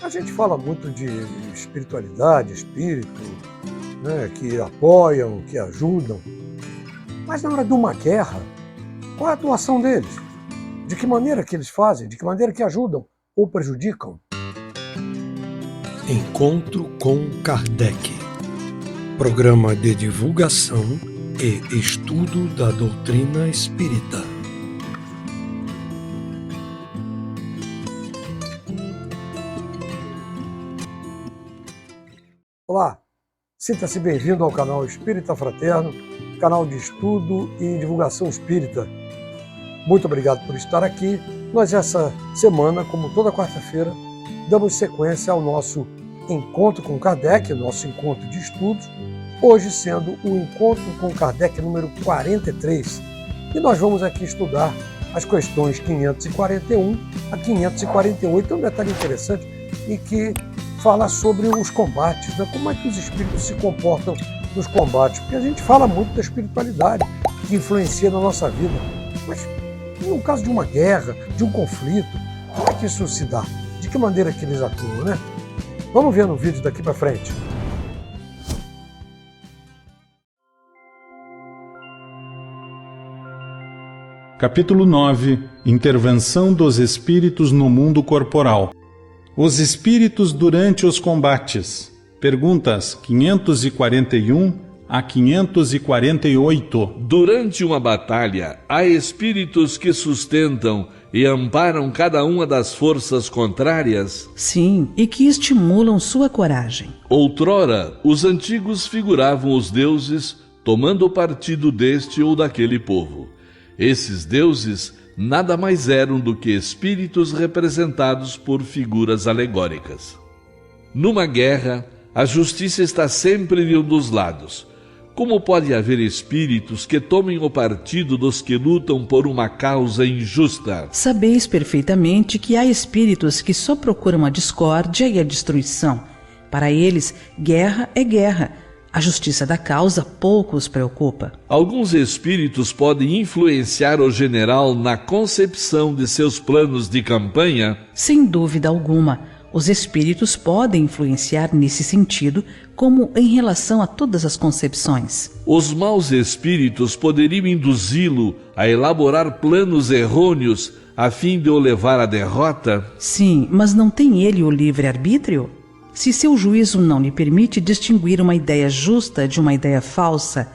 A gente fala muito de espiritualidade, espírito, né, que apoiam, que ajudam, mas na hora de uma guerra, qual é a atuação deles? De que maneira que eles fazem? De que maneira que ajudam ou prejudicam? Encontro com Kardec. Programa de divulgação e estudo da doutrina espírita. Olá, sinta-se bem-vindo ao canal Espírita Fraterno, canal de estudo e divulgação espírita. Muito obrigado por estar aqui. Nós essa semana, como toda quarta-feira, damos sequência ao nosso Encontro com Kardec, nosso encontro de estudos, hoje sendo o Encontro com Kardec número 43. E nós vamos aqui estudar as questões 541 a 548, um detalhe interessante e que fala sobre os combates, né? Como é que os espíritos se comportam nos combates, porque a gente fala muito da espiritualidade que influencia na nossa vida, mas no caso de uma guerra, de um conflito, como é que isso se dá? De que maneira que eles atuam, né? Vamos ver no vídeo daqui para frente. Capítulo 9. Intervenção dos espíritos no mundo corporal. Os espíritos durante os combates. Perguntas 541 a 548. Durante uma batalha, há espíritos que sustentam e amparam cada uma das forças contrárias? Sim, e que estimulam sua coragem. Outrora, os antigos figuravam os deuses tomando partido deste ou daquele povo. Esses deuses nada mais eram do que espíritos representados por figuras alegóricas. Numa guerra, a justiça está sempre de um dos lados. Como pode haver espíritos que tomem o partido dos que lutam por uma causa injusta? Sabeis perfeitamente que há espíritos que só procuram a discórdia e a destruição. Para eles, guerra é guerra. A justiça da causa pouco os preocupa. Alguns espíritos podem influenciar o general na concepção de seus planos de campanha? Sem dúvida alguma. Os espíritos podem influenciar nesse sentido, como em relação a todas as concepções. Os maus espíritos poderiam induzi-lo a elaborar planos errôneos a fim de o levar à derrota? Sim, mas não tem ele o livre-arbítrio? Se seu juízo não lhe permite distinguir uma ideia justa de uma ideia falsa,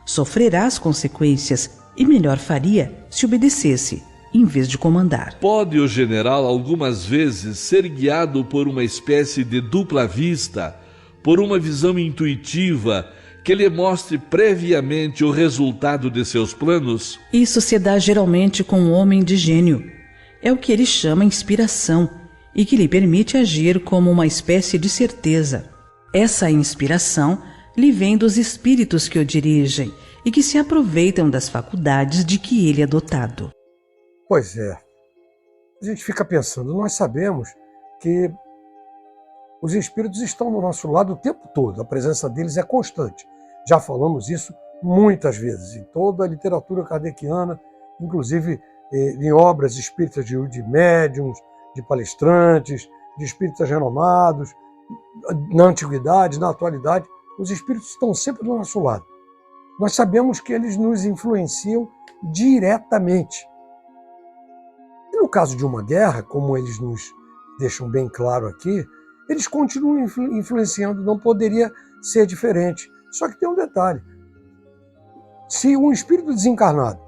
sofrerá as consequências e melhor faria se obedecesse, em vez de comandar. Pode o general algumas vezes ser guiado por uma espécie de dupla vista, por uma visão intuitiva que lhe mostre previamente o resultado de seus planos? Isso se dá geralmente com um homem de gênio. É o que ele chama inspiração e que lhe permite agir como uma espécie de certeza. Essa inspiração lhe vem dos espíritos que o dirigem e que se aproveitam das faculdades de que ele é dotado. Pois é. A gente fica pensando, nós sabemos que os espíritos estão do nosso lado o tempo todo, a presença deles é constante. Já falamos isso muitas vezes, em toda a literatura kardeciana, inclusive em obras espíritas de médiuns, de palestrantes, de espíritas renomados, na antiguidade, na atualidade, os espíritos estão sempre do nosso lado. Nós sabemos que eles nos influenciam diretamente. E no caso de uma guerra, como eles nos deixam bem claro aqui, eles continuam influenciando, não poderia ser diferente. Só que tem um detalhe. Se um espírito desencarnado,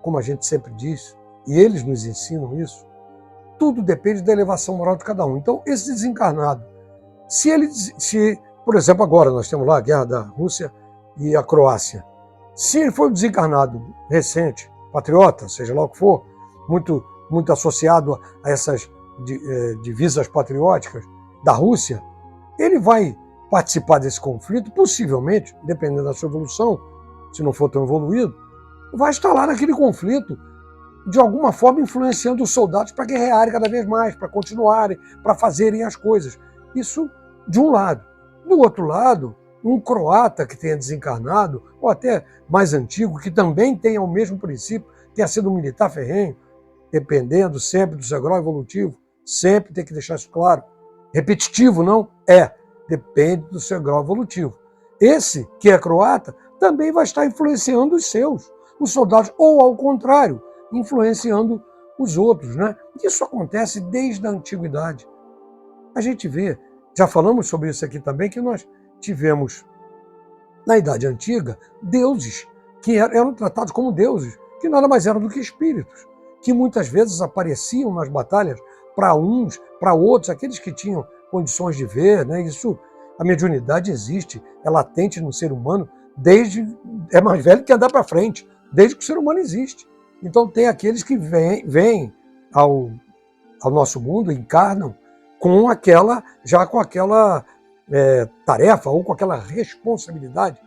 como a gente sempre diz, e eles nos ensinam isso, tudo depende da elevação moral de cada um. Então, esse desencarnado, por exemplo, agora nós temos lá a guerra da Rússia e a Croácia. Se ele for um desencarnado recente, patriota, seja lá o que for, muito associado a essas divisas patrióticas da Rússia, ele vai participar desse conflito, possivelmente, dependendo da sua evolução, se não for tão evoluído, vai estar lá naquele conflito, de alguma forma influenciando os soldados para guerrearem cada vez mais, para continuarem, para fazerem as coisas. Isso de um lado. Do outro lado, um croata que tenha desencarnado, ou até mais antigo, que também tenha o mesmo princípio, tenha sido um militar ferrenho, dependendo sempre do seu grau evolutivo, sempre tem que deixar isso claro. repetitivo, não? Depende do seu grau evolutivo. Esse, que é croata, também vai estar influenciando os soldados, ou ao contrário, influenciando os outros, né? Isso acontece desde a antiguidade. A gente vê, já falamos sobre isso aqui também, que nós tivemos, na Idade Antiga, deuses que eram tratados como deuses, que nada mais eram do que espíritos, que muitas vezes apareciam nas batalhas para uns, para outros, aqueles que tinham condições de ver, né? Isso, a mediunidade existe, é latente no ser humano, é mais velho que andar para frente, desde que o ser humano existe. Então tem aqueles que vêm ao nosso mundo, encarnam com aquela tarefa ou com aquela responsabilidade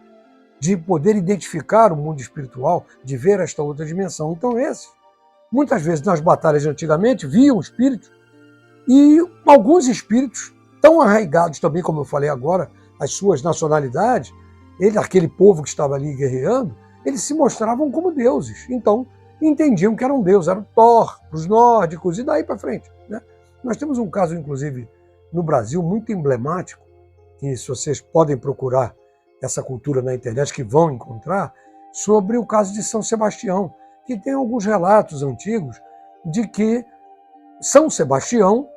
de poder identificar o mundo espiritual, de ver esta outra dimensão. Então esses, muitas vezes nas batalhas de antigamente, viam espíritos, e alguns espíritos tão arraigados também, como eu falei agora, as suas nacionalidades, aquele povo que estava ali guerreando, eles se mostravam como deuses. Então entendiam que eram deuses, eram Thor para os nórdicos e daí para frente, né? Nós temos um caso, inclusive, no Brasil, muito emblemático, que se vocês podem procurar essa cultura na internet, que vão encontrar, sobre o caso de São Sebastião, que tem alguns relatos antigos de que São Sebastião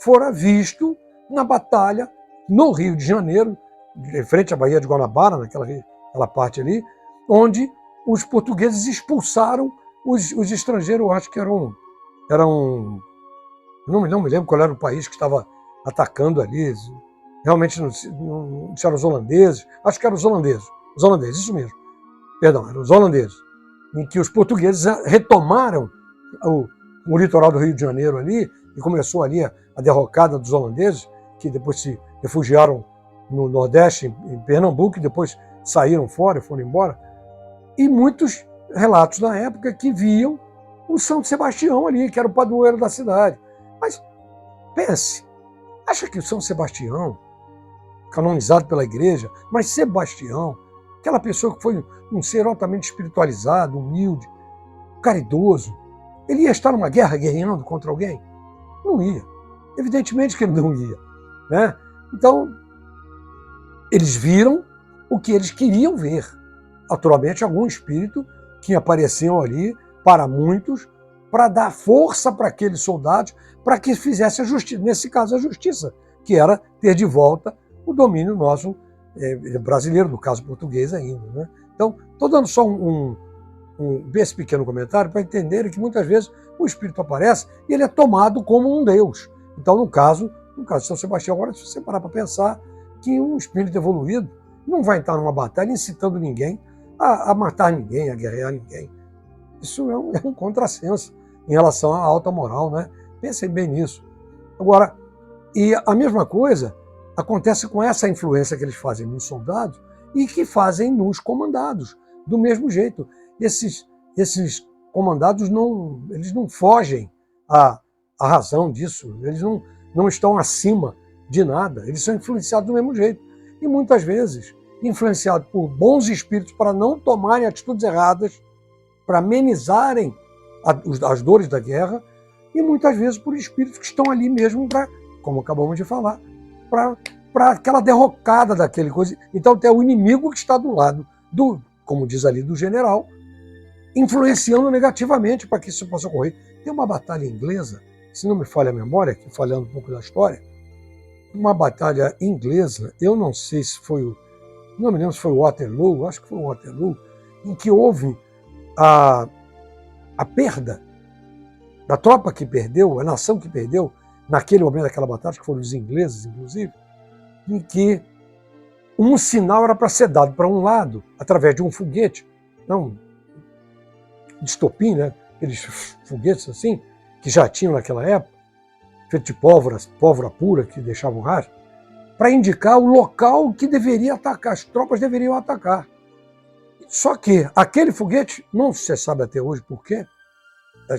fora visto na batalha no Rio de Janeiro, em frente à Baía de Guanabara, naquela parte ali, onde os portugueses expulsaram os estrangeiros. Eu acho que eram não me lembro qual era o país que estava atacando ali. Realmente não se eram os holandeses. Acho que eram os holandeses. Os holandeses, isso mesmo. Perdão, eram os holandeses. Em que os portugueses retomaram o litoral do Rio de Janeiro ali, e começou ali a derrocada dos holandeses, que depois se refugiaram no Nordeste, em Pernambuco, e depois saíram fora, foram embora. E muitos relatos na época que viam o São Sebastião ali, que era o padroeiro da cidade. Mas pense, acha que o São Sebastião, canonizado pela igreja, mas Sebastião, aquela pessoa que foi um ser altamente espiritualizado, humilde, caridoso, ele ia estar numa guerra guerreando contra alguém? Não ia. Evidentemente que ele não ia, né? Então, eles viram o que eles queriam ver. Naturalmente, algum espírito que apareciam ali, para muitos, para dar força para aqueles soldados, para que fizesse a justiça, nesse caso a justiça, que era ter de volta o domínio nosso brasileiro, no caso português ainda, né? Então, estou dando só esse pequeno comentário para entenderem que muitas vezes o espírito aparece e ele é tomado como um deus. Então, no caso de São Sebastião, agora se você parar para pensar que um espírito evoluído não vai entrar numa batalha incitando ninguém a matar ninguém, a guerrear ninguém. Isso é um contrassenso em relação à alta moral, né? Pensem bem nisso. Agora, e a mesma coisa acontece com essa influência que eles fazem nos soldados e que fazem nos comandados, do mesmo jeito. Esses comandados eles não fogem à razão disso, eles não estão acima de nada, eles são influenciados do mesmo jeito. E muitas vezes influenciados por bons espíritos para não tomarem atitudes erradas, para amenizarem as dores da guerra, e muitas vezes por espíritos que estão ali mesmo para, como acabamos de falar, para aquela derrocada daquele coisa. Então tem o inimigo que está do lado como diz ali, do general, influenciando negativamente para que isso possa ocorrer. Tem uma batalha inglesa, se não me falha a memória, aqui falhando um pouco da história, uma batalha inglesa, eu não sei se foi não me lembro se foi o Waterloo, acho que foi o Waterloo, em que houve a perda da tropa que perdeu, a nação que perdeu, naquele momento daquela batalha, que foram os ingleses, inclusive, em que um sinal era para ser dado para um lado, através de um foguete, não de estopim, né? Aqueles foguetes assim, que já tinham naquela época, feito de pólvora pura, que deixavam rastro, para indicar o local que deveria atacar, as tropas deveriam atacar. Só que aquele foguete, não se sabe até hoje por quê,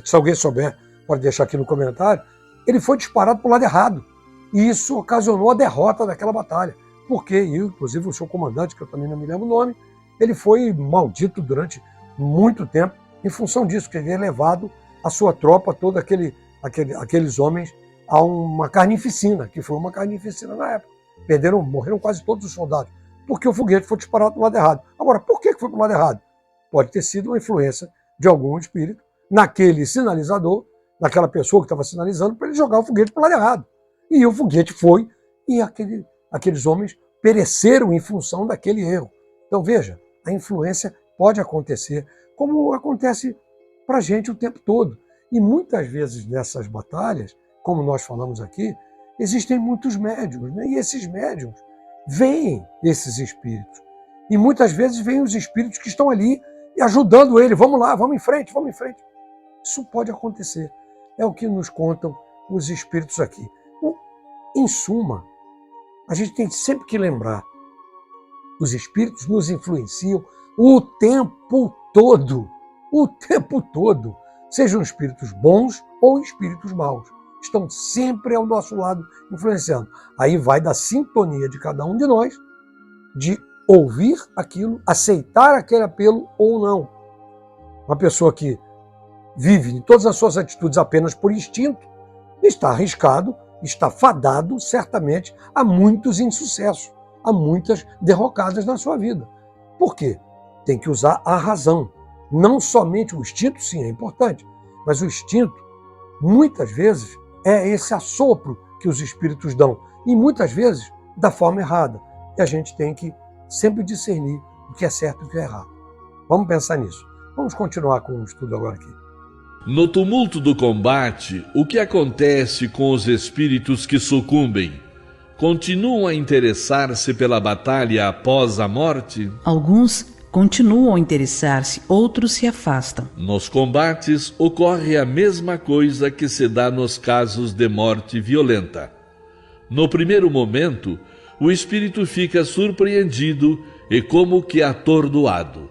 se alguém souber, pode deixar aqui no comentário, ele foi disparado para o lado errado. E isso ocasionou a derrota daquela batalha. Porque, inclusive, o seu comandante, que eu também não me lembro o nome, ele foi maldito durante muito tempo em função disso, que ele é levado a sua tropa, todos aqueles homens, a uma carnificina, que foi uma carnificina na época. Morreram quase todos os soldados, porque o foguete foi disparado para o lado errado. Agora, por que foi para o lado errado? Pode ter sido uma influência de algum espírito naquele sinalizador, naquela pessoa que estava sinalizando, para ele jogar o foguete para o lado errado. E o foguete foi, e aqueles homens pereceram em função daquele erro. Então, veja, a influência pode acontecer, como acontece para a gente o tempo todo. E muitas vezes nessas batalhas, como nós falamos aqui, existem muitos médiuns, né? E esses médiuns veem esses espíritos. E muitas vezes veem os espíritos que estão ali e ajudando ele. Vamos lá, vamos em frente, vamos em frente. Isso pode acontecer. É o que nos contam os espíritos aqui. Em suma, a gente tem sempre que lembrar, os espíritos nos influenciam o tempo todo. O tempo todo. Sejam espíritos bons ou espíritos maus. Estão sempre ao nosso lado influenciando. Aí vai da sintonia de cada um de nós, de ouvir aquilo, aceitar aquele apelo ou não. Uma pessoa que vive em todas as suas atitudes apenas por instinto, está arriscado, está fadado, certamente, a muitos insucessos, a muitas derrocadas na sua vida. Por quê? Tem que usar a razão. Não somente o instinto, sim, é importante, mas o instinto, muitas vezes, é esse assopro que os espíritos dão, e muitas vezes da forma errada. E a gente tem que sempre discernir o que é certo e o que é errado. Vamos pensar nisso. Vamos continuar com o estudo agora aqui. No tumulto do combate, o que acontece com os espíritos que sucumbem? Continuam a interessar-se pela batalha após a morte? Alguns continuam a interessar-se, outros se afastam. Nos combates ocorre a mesma coisa que se dá nos casos de morte violenta. No primeiro momento, o espírito fica surpreendido e como que atordoado.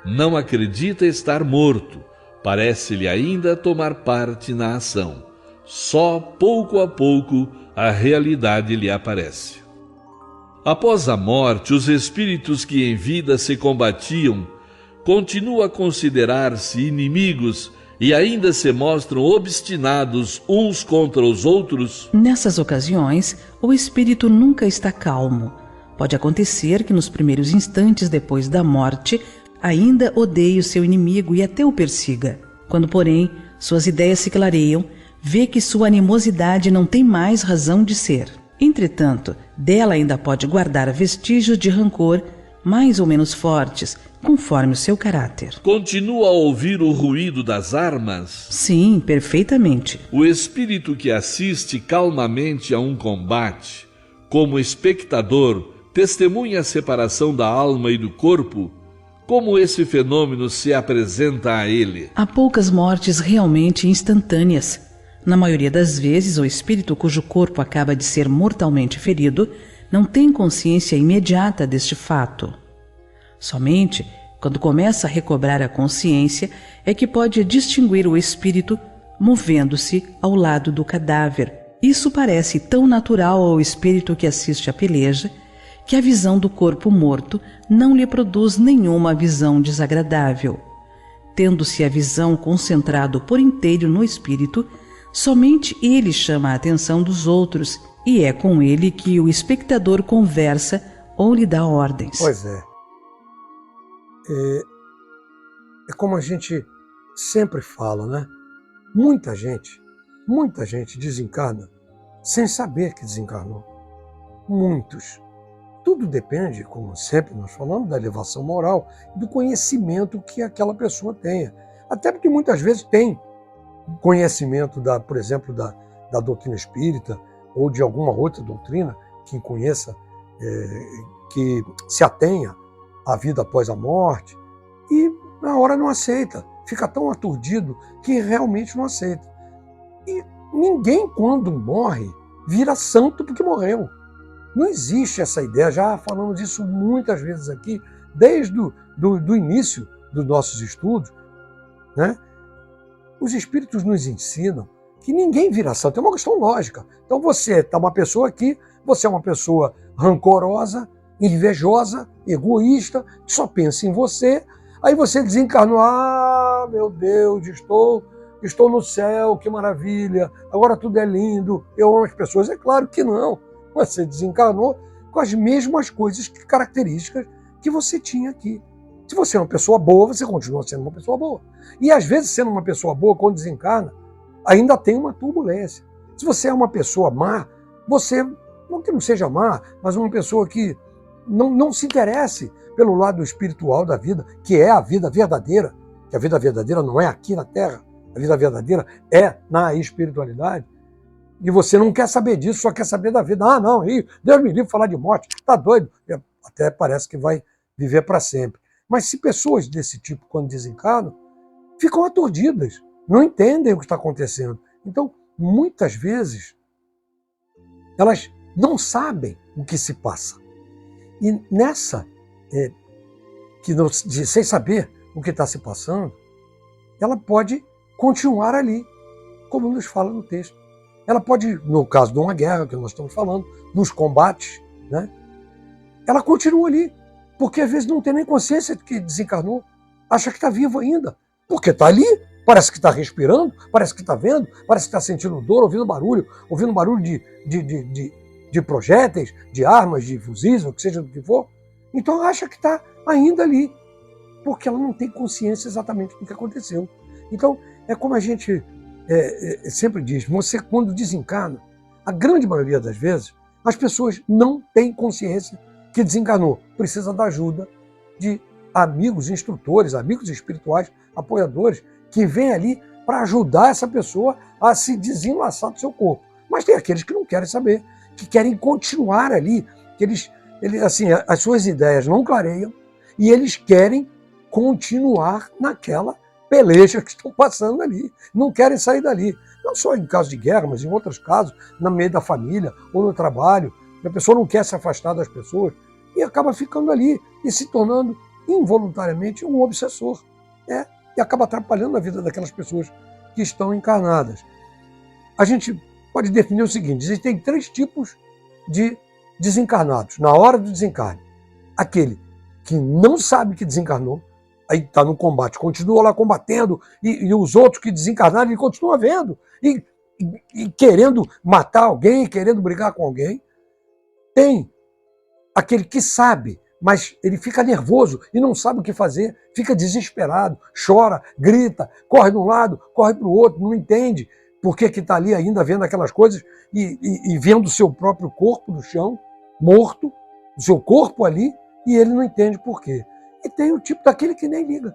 Não acredita estar morto, parece-lhe ainda tomar parte na ação. Só pouco a pouco a realidade lhe aparece. Após a morte, os espíritos que em vida se combatiam continuam a considerar-se inimigos e ainda se mostram obstinados uns contra os outros. Nessas ocasiões, o espírito nunca está calmo. Pode acontecer que nos primeiros instantes depois da morte, ainda odeie o seu inimigo e até o persiga. Quando, porém, suas ideias se clareiam, vê que sua animosidade não tem mais razão de ser. Entretanto, dela ainda pode guardar vestígios de rancor, mais ou menos fortes, conforme o seu caráter. Continua a ouvir o ruído das armas? Sim, perfeitamente. O espírito que assiste calmamente a um combate, como espectador, testemunha a separação da alma e do corpo? Como esse fenômeno se apresenta a ele? Há poucas mortes realmente instantâneas. Na maioria das vezes, o espírito cujo corpo acaba de ser mortalmente ferido não tem consciência imediata deste fato. Somente quando começa a recobrar a consciência é que pode distinguir o espírito movendo-se ao lado do cadáver. Isso parece tão natural ao espírito que assiste à peleja que a visão do corpo morto não lhe produz nenhuma visão desagradável. Tendo-se a visão concentrado por inteiro no espírito, somente ele chama a atenção dos outros e é com ele que o espectador conversa ou lhe dá ordens. Pois é. É como a gente sempre fala, né? Muita gente desencarna sem saber que desencarnou. Muitos. Tudo depende, como sempre nós falamos, da elevação moral e do conhecimento que aquela pessoa tenha. Até porque muitas vezes tem conhecimento, por exemplo, da doutrina espírita ou de alguma outra doutrina que conheça, que se atenha à vida após a morte e na hora não aceita, fica tão aturdido que realmente não aceita. E ninguém, quando morre, vira santo porque morreu. Não existe essa ideia, já falamos isso muitas vezes aqui, desde do início dos nossos estudos, né? Os espíritos nos ensinam que ninguém vira santo, é uma questão lógica. Então você está uma pessoa aqui, você é uma pessoa rancorosa, invejosa, egoísta, que só pensa em você, aí você desencarnou, meu Deus, estou estou no céu, que maravilha, agora tudo é lindo, eu amo as pessoas. É claro que não. Você desencarnou com as mesmas coisas, características que você tinha aqui. Se você é uma pessoa boa, você continua sendo uma pessoa boa. E às vezes, sendo uma pessoa boa, quando desencarna, ainda tem uma turbulência. Se você é uma pessoa má, você, não que não seja má, mas uma pessoa que não se interesse pelo lado espiritual da vida, que é a vida verdadeira, que a vida verdadeira não é aqui na Terra, a vida verdadeira é na espiritualidade, e você não quer saber disso, só quer saber da vida. Ah, não, Deus me livre falar de morte, tá doido? Até parece que vai viver para sempre. Mas se pessoas desse tipo, quando desencarnam, ficam aturdidas, não entendem o que está acontecendo. Então, muitas vezes, elas não sabem o que se passa. E nessa, sem saber o que está se passando, ela pode continuar ali, como nos fala no texto. Ela pode, no caso de uma guerra que nós estamos falando, nos combates, né? Ela continua ali, porque às vezes não tem nem consciência de que desencarnou, acha que está vivo ainda, porque está ali, parece que está respirando, parece que está vendo, parece que está sentindo dor, ouvindo barulho de projéteis, de armas, de fuzis, ou que seja do que for. Então acha que está ainda ali, porque ela não tem consciência exatamente do que aconteceu. Então é como a gente sempre diz, você quando desencarna, a grande maioria das vezes, as pessoas não têm consciência que desencarnou, precisa da ajuda de amigos, instrutores, amigos espirituais, apoiadores, que vêm ali para ajudar essa pessoa a se desenlaçar do seu corpo. Mas tem aqueles que não querem saber, que querem continuar ali, que eles assim, as suas ideias não clareiam e eles querem continuar naquela peleja que estão passando ali, não querem sair dali. Não só em caso de guerra, mas em outros casos, no meio da família ou no trabalho, a pessoa não quer se afastar das pessoas e acaba ficando ali e se tornando involuntariamente um obsessor. E acaba atrapalhando a vida daquelas pessoas que estão encarnadas. A gente pode definir o seguinte, existem 3 tipos de desencarnados na hora do desencarne. Aquele que não sabe que desencarnou, aí está no combate, continua lá combatendo, e os outros que desencarnaram, ele continua vendo, e querendo matar alguém, querendo brigar com alguém. Tem aquele que sabe, mas ele fica nervoso e não sabe o que fazer, fica desesperado, chora, grita, corre de um lado, corre para o outro, não entende por que está ali ainda vendo aquelas coisas e vendo o seu próprio corpo no chão, morto, o seu corpo ali, e ele não entende por quê. E tem o tipo daquele que nem liga,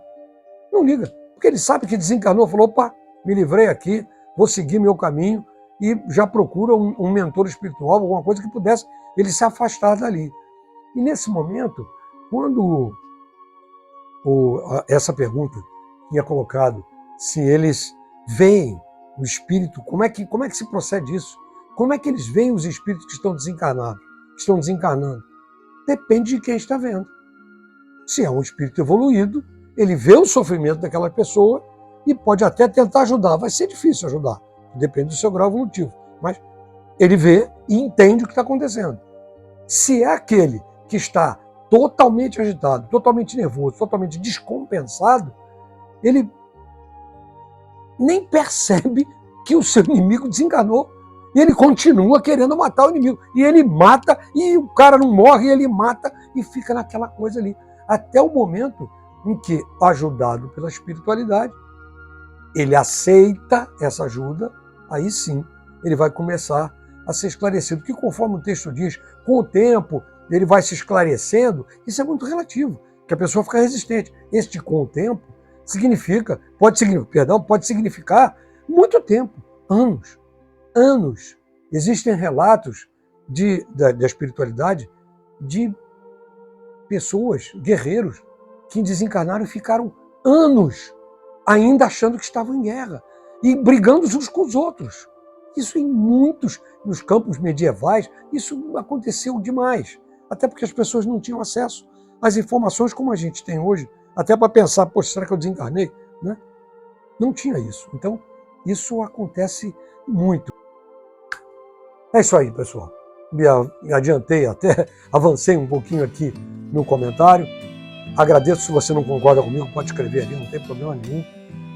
não liga, porque ele sabe que desencarnou, falou, opa, me livrei aqui, vou seguir meu caminho, e já procura um mentor espiritual, alguma coisa que pudesse ele se afastar dali. E nesse momento, quando essa pergunta tinha colocado, se eles veem o espírito, como é que se procede isso? Como é que eles veem os espíritos que estão desencarnados, que estão desencarnando? Depende de quem está vendo. Se é um espírito evoluído, ele vê o sofrimento daquela pessoa e pode até tentar ajudar. Vai ser difícil ajudar, depende do seu grau evolutivo, mas ele vê e entende o que está acontecendo. Se é aquele que está totalmente agitado, totalmente nervoso, totalmente descompensado, ele nem percebe que o seu inimigo desenganou. E ele continua querendo matar o inimigo. E ele mata, e o cara não morre, e ele mata, e fica naquela coisa ali. Até o momento em que, ajudado pela espiritualidade, ele aceita essa ajuda, aí sim ele vai começar a ser esclarecido. Que conforme o texto diz, com o tempo ele vai se esclarecendo, isso é muito relativo, que a pessoa fica resistente. Este com o tempo pode significar muito tempo, anos. Existem relatos da espiritualidade de pessoas, guerreiros, que desencarnaram e ficaram anos ainda achando que estavam em guerra e brigando uns com os outros. Isso nos campos medievais, isso aconteceu demais. Até porque as pessoas não tinham acesso às informações como a gente tem hoje, até para pensar, poxa, será que eu desencarnei? Né? Não tinha isso. Então, isso acontece muito. É isso aí, pessoal. Me adiantei até, avancei um pouquinho aqui no comentário. Agradeço, se você não concorda comigo, pode escrever ali, não tem problema nenhum.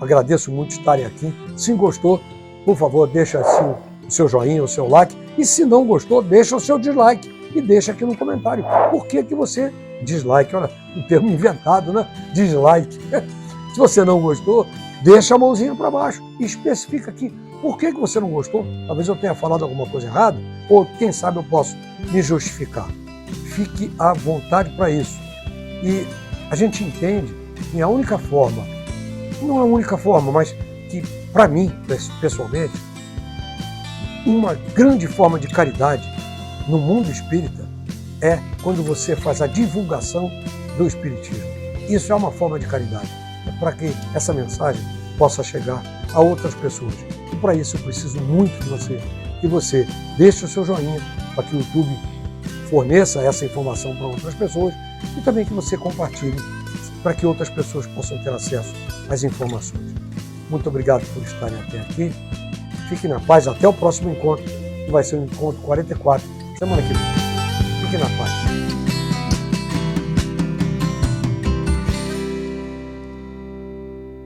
agradeço muito estarem aqui. Se gostou, por favor, deixa o seu joinha, o seu like. E se não gostou, deixa o seu dislike e deixa aqui no comentário. Por que você... Dislike, olha, um termo inventado, né? Dislike. Se você não gostou, deixa a mãozinha para baixo e especifica aqui por que você não gostou. Talvez eu tenha falado alguma coisa errada, ou quem sabe eu posso me justificar. Fique à vontade para isso. E a gente entende que a única forma, não é a única forma, mas que para mim, pessoalmente, uma grande forma de caridade no mundo espírita é quando você faz a divulgação do Espiritismo. Isso é uma forma de caridade, para que essa mensagem possa chegar a outras pessoas. E para isso eu preciso muito de você, que você deixe o seu joinha para que o YouTube forneça essa informação para outras pessoas e também que você compartilhe para que outras pessoas possam ter acesso às informações. Muito obrigado por estarem até aqui. Fiquem na paz, até o próximo encontro, que vai ser o encontro 44, semana que vem. Fiquem na paz.